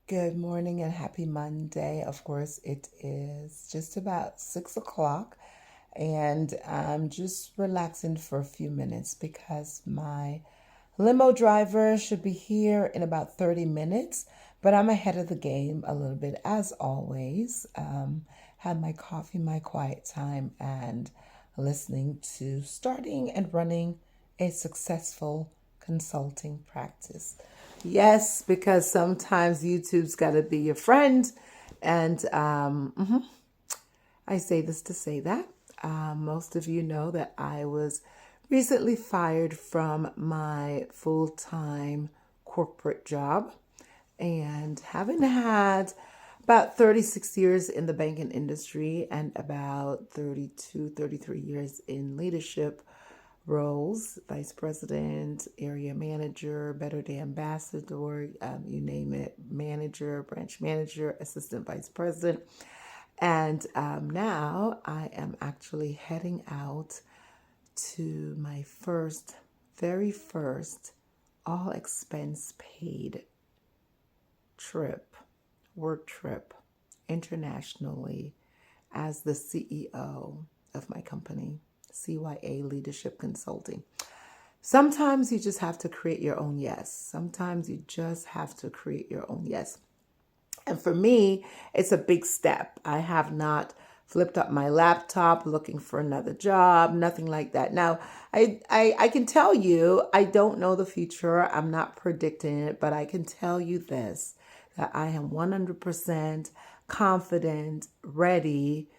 Good morning and happy Monday. Of course, it is just about 6 o'clock, and I'm just relaxing for a few minutes because my limo driver should be here in about 30 minutes. But I'm ahead of the game a little bit, as always. Had my coffee, my quiet time, and listening to starting and running a successful consulting practice. Yes, because sometimes YouTube's got to be your friend. And I say this to say that. Most of you know that I was recently fired from my full time corporate job. And having had about 36 years in the banking industry and about 32, 33 years in leadership roles, vice president, area manager, Better Day ambassador, you name it, manager, branch manager, assistant vice president. And now I am actually heading out to my very first all expense paid trip, work trip internationally as the CEO of my company, CYA Leadership Consulting. Sometimes you just have to create your own yes. Sometimes you just have to create your own yes. And for me, it's a big step. I have not flipped up my laptop looking for another job, nothing like that. Now, I can tell you, I don't know the future. I'm not predicting it, but I can tell you this, that I am 100% confident, ready,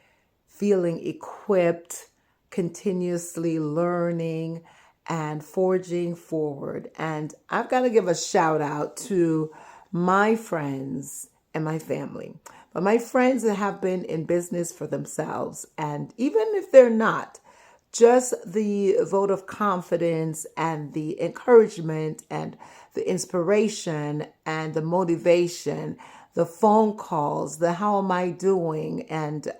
feeling equipped, continuously learning and forging forward. And I've got to give a shout out to my friends and my family. But my friends that have been in business for themselves, and even if they're not, just the vote of confidence and the encouragement and the inspiration and the motivation, the phone calls, the how am I doing, and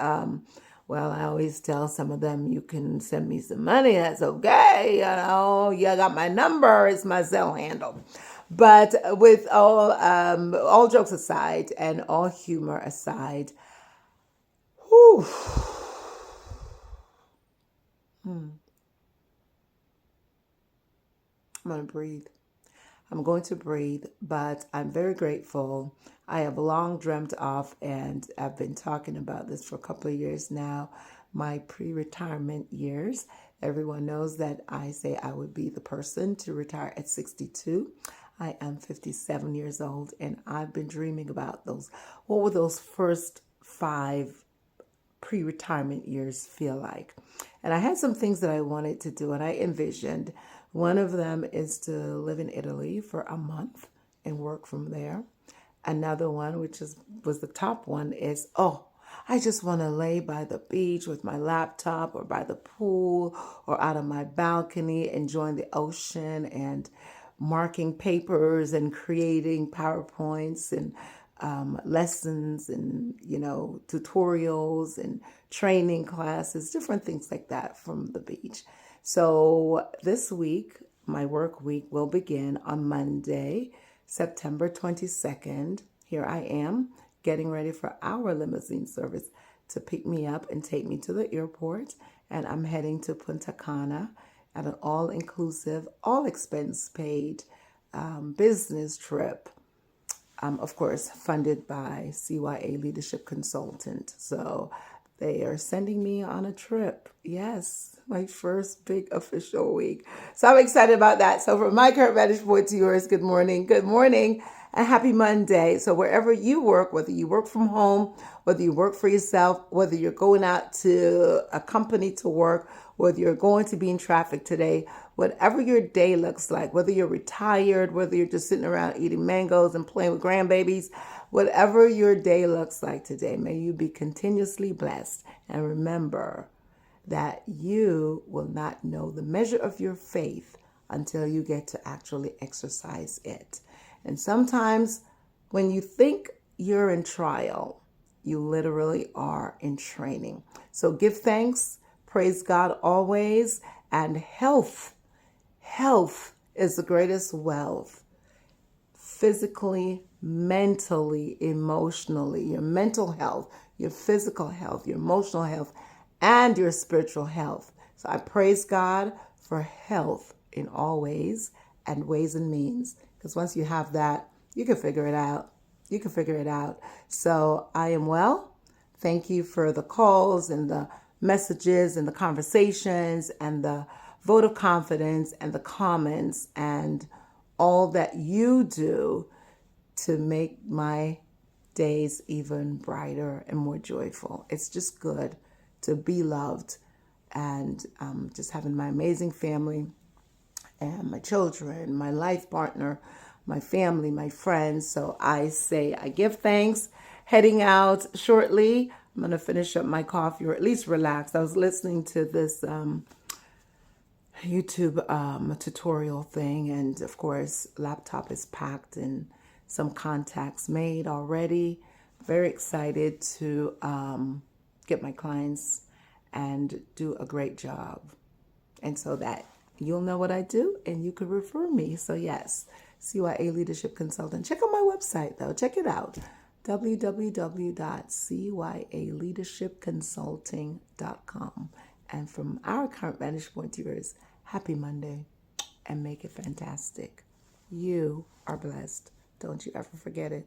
well, I always tell some of them, you can send me some money. That's okay. You got my number. It's my cell handle. But with all jokes aside and all humor aside, whew, I'm going to breathe. I'm going to breathe, but I'm very grateful. I have long dreamt of, and I've been talking about this for a couple of years now, my pre-retirement years. Everyone knows that I say I would be the person to retire at 62. I am 57 years old, and I've been dreaming about those. What were those first 5 pre-retirement years feel like? And I had some things that I wanted to do, and I envisioned one of them is to live in Italy for a month and work from there. Another one, which was the top one, is I just want to lay by the beach with my laptop or by the pool or out on my balcony, enjoying the ocean and marking papers and creating PowerPoints and lessons and tutorials and training classes, different things like that from the beach. So this week, my work week will begin on Monday, September 22nd. Here I am getting ready for our limousine service to pick me up and take me to the airport. And I'm heading to Punta Cana at an all-inclusive, all-expense-paid business trip, of course, funded by CYA Leadership Consultant. So they are sending me on a trip. Yes, my first big official week. So I'm excited about that. So from my current vantage point to yours, good morning, and happy Monday. So wherever you work, whether you work from home, whether you work for yourself, whether you're going out to a company to work, whether you're going to be in traffic today, whatever your day looks like, whether you're retired, whether you're just sitting around eating mangoes and playing with grandbabies, whatever your day looks like today, may you be continuously blessed. And remember that you will not know the measure of your faith until you get to actually exercise it. And sometimes when you think you're in trial, you literally are in training. So give thanks, praise God always, and health is the greatest wealth, physically, mentally, emotionally, your mental health, your physical health, your emotional health, and your spiritual health. So I praise God for health in all ways and ways and means. Because once you have that, you can figure it out. You can figure it out. So I am well. Thank you for the calls and the messages and the conversations and the vote of confidence and the comments and all that you do to make my days even brighter and more joyful. It's just good to be loved and just having my amazing family and my children, my life partner, my family, my friends. So I say, I give thanks. Heading out shortly. I'm going to finish up my coffee or at least relax. I was listening to this YouTube tutorial thing, and of course, laptop is packed and some contacts made already. Very excited to get my clients and do a great job. And so that you'll know what I do and you could refer me. So yes, CYA Leadership Consultant. Check out my website though. Check it out. www.cyaleadershipconsulting.com. And from our current vantage point to yours, happy Monday and make it fantastic. You are blessed. Don't you ever forget it.